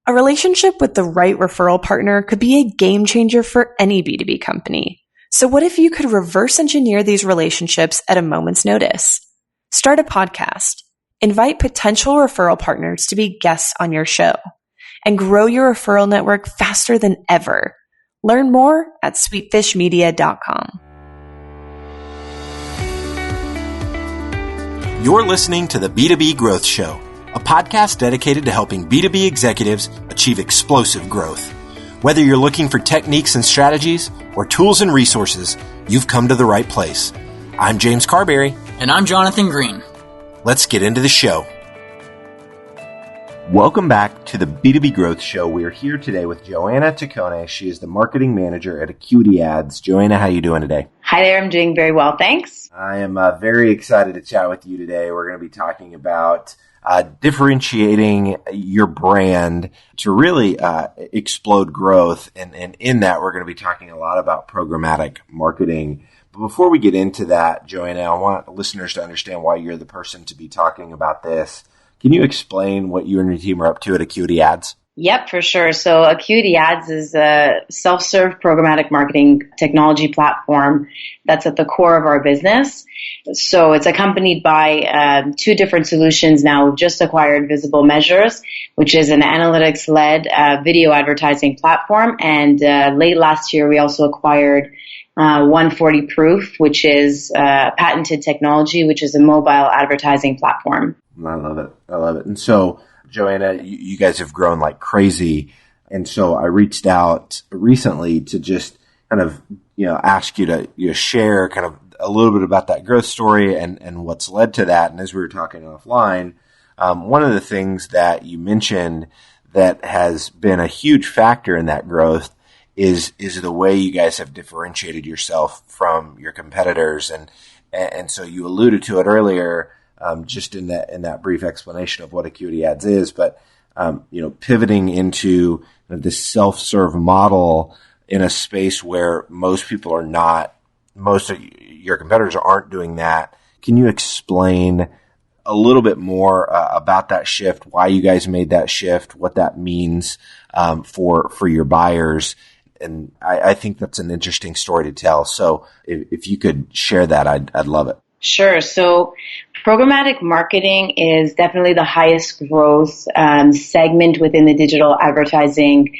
A relationship with the right referral partner could be a game changer for any B2B company. So what if you could reverse engineer these relationships at a moment's notice? Start a podcast, invite potential referral partners to be guests on your show, and grow your referral network faster than ever. Learn more at sweetfishmedia.com. You're listening to the B2B Growth Show, a podcast dedicated to helping B2B executives achieve explosive growth. Whether you're looking for techniques and strategies or tools and resources, you've come to the right place. I'm James Carberry. And I'm Jonathan Green. Let's get into the show. Welcome back to the B2B Growth Show. We're here today with Joanna Taccone. She is the marketing manager at Acuity Ads. Joanna, how are you doing today? Hi there. I'm doing very well, thanks. I am very excited to chat with you today. We're going to be talking about differentiating your brand to really explode growth. And in that, we're going to be talking a lot about programmatic marketing. But before we get into that, Joanna, I want listeners to understand why you're the person to be talking about this. Can you explain what you and your team are up to at Acuity Ads? Yep, for sure. So Acuity Ads is a self-serve programmatic marketing technology platform that's at the core of our business. So it's accompanied by two different solutions now. We've just acquired Visible Measures, which is an analytics-led video advertising platform. And late last year, we also acquired 140 Proof, which is patented technology, which is a mobile advertising platform. I love it. I love it. And so, Joanna, you guys have grown like crazy. And so I reached out recently to just kind of, ask you to share kind of a little bit about that growth story and what's led to that. And as we were talking offline, one of the things that you mentioned that has been a huge factor in that growth is the way you guys have differentiated yourself from your competitors. And so you alluded to it earlier, just in that brief explanation of what Acuity Ads is, but pivoting into this self-serve model in a space where most people are not, most of your competitors aren't doing that. Can you explain a little bit more about that shift, why you guys made that shift, what that means for your buyers? And I think that's an interesting story to tell. So if you could share that, I'd love it. Sure. So programmatic marketing is definitely the highest growth segment within the digital advertising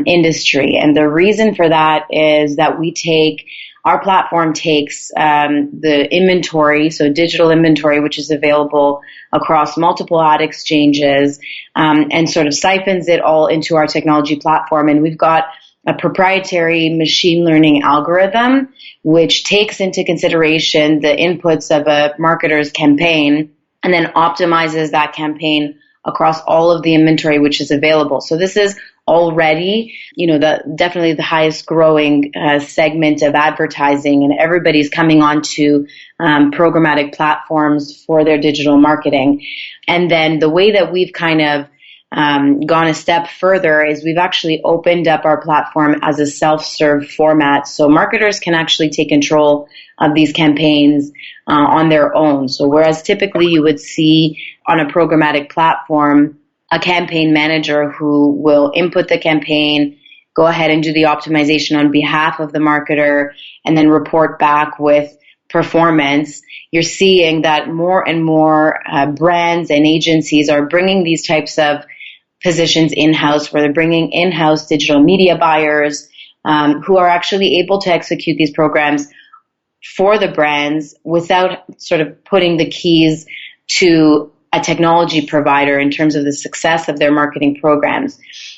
industry. And the reason for that is that our platform takes the inventory, so digital inventory, which is available across multiple ad exchanges, and sort of siphons it all into our technology platform. And we've got a proprietary machine learning algorithm, which takes into consideration the inputs of a marketer's campaign and then optimizes that campaign across all of the inventory which is available. So this is already, definitely the highest growing segment of advertising, and everybody's coming onto programmatic platforms for their digital marketing. And then the way that we've kind of gone a step further is we've actually opened up our platform as a self-serve format. So marketers can actually take control of these campaigns on their own. So whereas typically you would see on a programmatic platform a campaign manager who will input the campaign, go ahead and do the optimization on behalf of the marketer, and then report back with performance, you're seeing that more and more brands and agencies are bringing these types of positions in-house, where they're bringing in-house digital media buyers who are actually able to execute these programs for the brands without sort of putting the keys to a technology provider in terms of the success of their marketing programs.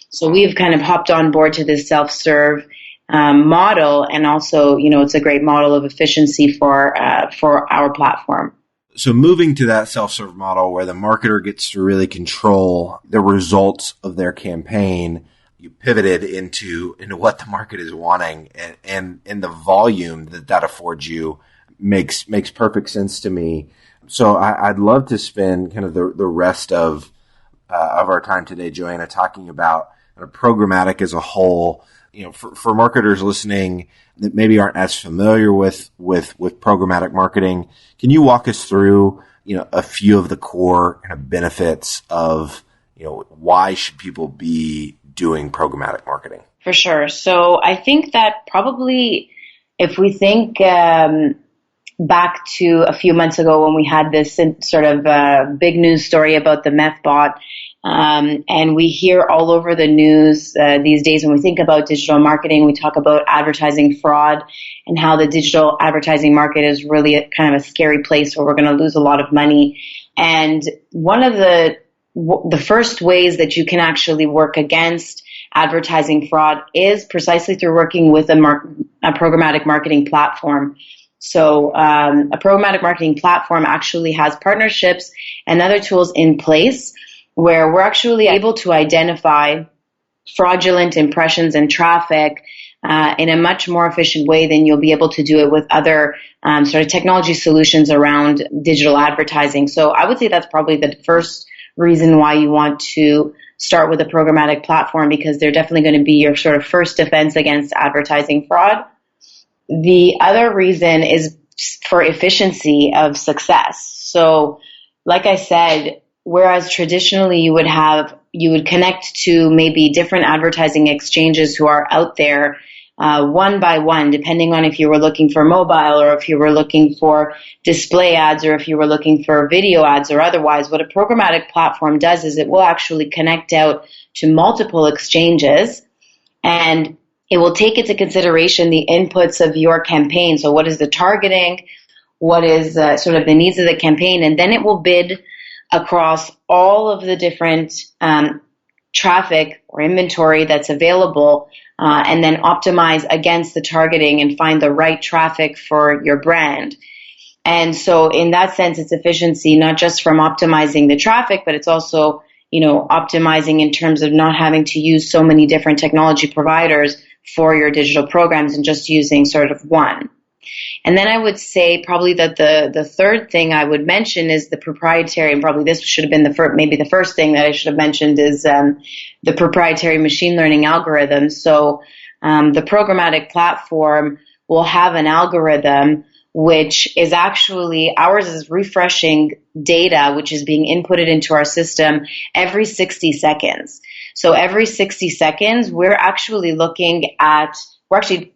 So we've kind of hopped on board to this self-serve model, and also, it's a great model of efficiency for our platform. So moving to that self-serve model where the marketer gets to really control the results of their campaign, you pivoted into what the market is wanting, and the volume that affords you makes perfect sense to me. So I'd love to spend kind of the rest of our time today, Joanna, talking about programmatic as a whole. For marketers listening that maybe aren't as familiar with programmatic marketing, can you walk us through, a few of the core kind of benefits of, why should people be doing programmatic marketing? For sure. So I think that probably if we think back to a few months ago when we had this sort of big news story about the meth bot, and we hear all over the news these days when we think about digital marketing, we talk about advertising fraud and how the digital advertising market is really kind of a scary place where we're going to lose a lot of money. And one of the first ways that you can actually work against advertising fraud is precisely through working with a programmatic marketing platform. So a programmatic marketing platform actually has partnerships and other tools in place where we're actually able to identify fraudulent impressions and traffic in a much more efficient way than you'll be able to do it with other sort of technology solutions around digital advertising. So I would say that's probably the first reason why you want to start with a programmatic platform, because they're definitely going to be your sort of first defense against advertising fraud. The other reason is for efficiency of success. So like I said, whereas traditionally you would connect to maybe different advertising exchanges who are out there one by one, depending on if you were looking for mobile or if you were looking for display ads or if you were looking for video ads or otherwise. What a programmatic platform does is it will actually connect out to multiple exchanges, and it will take into consideration the inputs of your campaign. So what is the targeting? What is sort of the needs of the campaign? And then it will bid across all of the different traffic or inventory that's available, and then optimize against the targeting and find the right traffic for your brand. And so in that sense, it's efficiency, not just from optimizing the traffic, but it's also, optimizing in terms of not having to use so many different technology providers for your digital programs and just using sort of one. And then I would say probably that the third thing I would mention is the proprietary, and probably this should have been the first thing that I should have mentioned is the proprietary machine learning algorithm. So the programmatic platform will have an algorithm which is actually, ours is refreshing data which is being inputted into our system every 60 seconds. So every 60 seconds, we're actually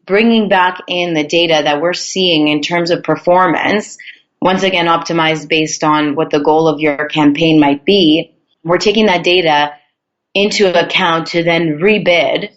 bringing back in the data that we're seeing in terms of performance, once again optimized based on what the goal of your campaign might be. We're taking that data into account to then rebid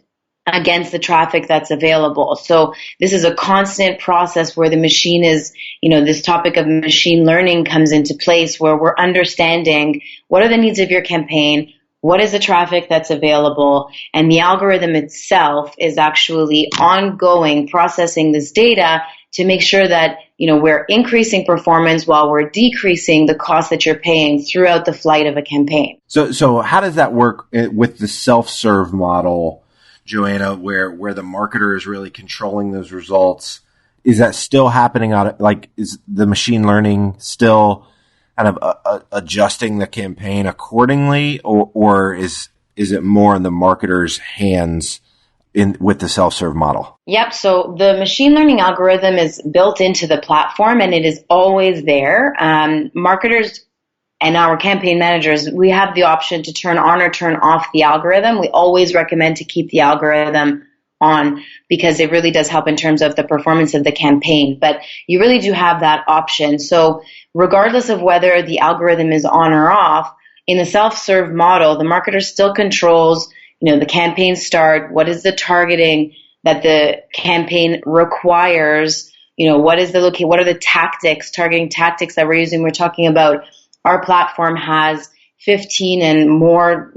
against the traffic that's available. So this is a constant process where the machine is, this topic of machine learning comes into place, where we're understanding what are the needs of your campaign, what is the traffic that's available, and the algorithm itself is actually ongoing processing this data to make sure that, we're increasing performance while we're decreasing the cost that you're paying throughout the flight of a campaign. So how does that work with the self-serve model, Joanna, where the marketer is really controlling those results? Is that still happening is the machine learning still kind of adjusting the campaign accordingly, or is it more in the marketer's hands with the self-serve model? Yep. So the machine learning algorithm is built into the platform and it is always there. Marketers and our campaign managers, we have the option to turn on or turn off the algorithm. We always recommend to keep the algorithm on because it really does help in terms of the performance of the campaign. But you really do have that option. So regardless of whether the algorithm is on or off, in the self-serve model, the marketer still controls, the campaign start, what is the targeting that the campaign requires, what are the targeting tactics that we're using. We're talking about our platform has 15 and more,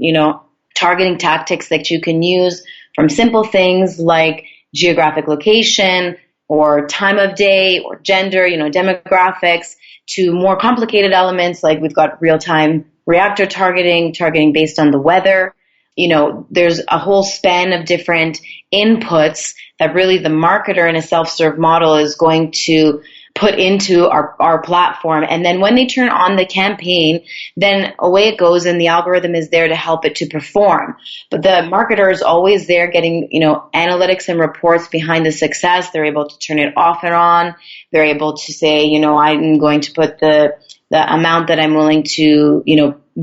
targeting tactics that you can use, from simple things like geographic location or time of day or gender, demographics, to more complicated elements like we've got real-time reactor targeting based on the weather. There's a whole span of different inputs that really the marketer in a self-serve model is going to put into our platform. And then when they turn on the campaign, then away it goes and the algorithm is there to help it to perform. But the marketer is always there getting, analytics and reports behind the success. They're able to turn it off and on. They're able to say, I'm going to put the amount that I'm willing to,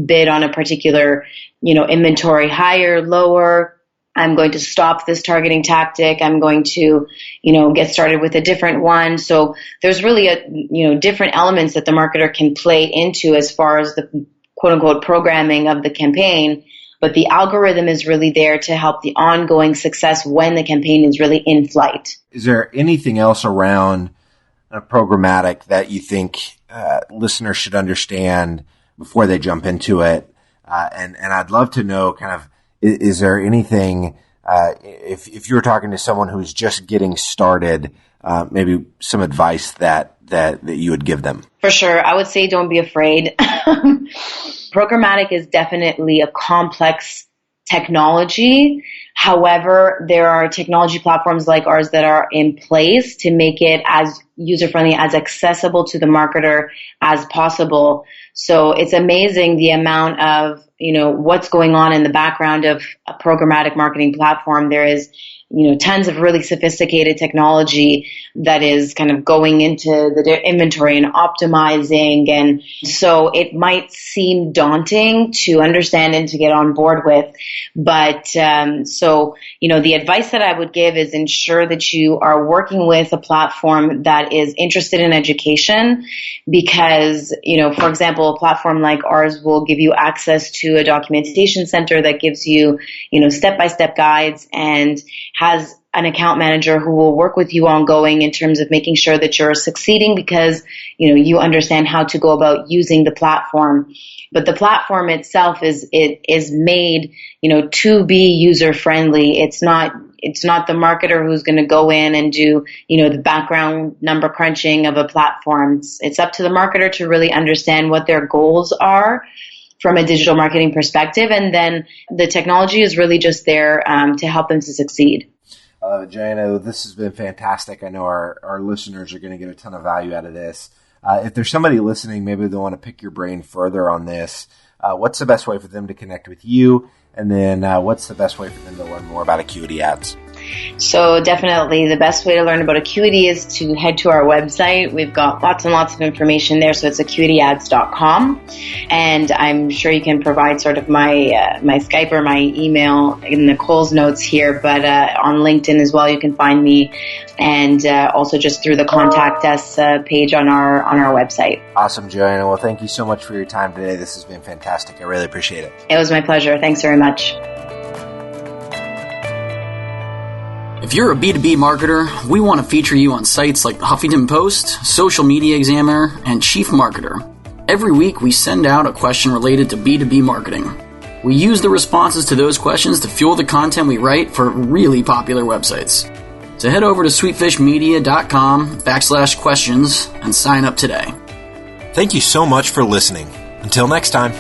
bid on a particular, inventory higher, lower. I'm going to stop this targeting tactic. I'm going to, get started with a different one. So there's really different elements that the marketer can play into as far as the quote unquote programming of the campaign. But the algorithm is really there to help the ongoing success when the campaign is really in flight. Is there anything else around programmatic that you think listeners should understand before they jump into it? And I'd love to know kind of, is there anything, if you were talking to someone who's just getting started, maybe some advice that you would give them? For sure. I would say don't be afraid. Programmatic is definitely a complex technology. However, there are technology platforms like ours that are in place to make it as user-friendly, as accessible to the marketer as possible. So it's amazing the amount of, what's going on in the background of a programmatic marketing platform. There is, tons of really sophisticated technology that is kind of going into the inventory and optimizing. And so it might seem daunting to understand and to get on board with. But the advice that I would give is ensure that you are working with a platform that is interested in education because, for example, a platform like ours will give you access to a documentation center that gives you, step-by-step guides and has an account manager who will work with you ongoing in terms of making sure that you're succeeding because, you understand how to go about using the platform. But the platform itself is made, to be user friendly. It's not the marketer who's going to go in and do, the background number crunching of a platform. It's up to the marketer to really understand what their goals are from a digital marketing perspective. And then the technology is really just there to help them to succeed. Joanna, this has been fantastic. I know our listeners are going to get a ton of value out of this. If there's somebody listening, maybe they want to pick your brain further on this. What's the best way for them to connect with you? And then what's the best way for them to learn more about Acuity Ads? So definitely the best way to learn about Acuity is to head to our website. We've got lots and lots of information there. So it's acuityads.com. And I'm sure you can provide sort of my Skype or my email in Nicole's notes here, but on LinkedIn as well, you can find me. And also just through the contact us page on our website. Awesome, Joanna. Well, thank you so much for your time today. This has been fantastic. I really appreciate it. It was my pleasure. Thanks very much. If you're a B2B marketer, we want to feature you on sites like the Huffington Post, Social Media Examiner, and Chief Marketer. Every week, we send out a question related to B2B marketing. We use the responses to those questions to fuel the content we write for really popular websites. So head over to sweetfishmedia.com/questions and sign up today. Thank you so much for listening. Until next time.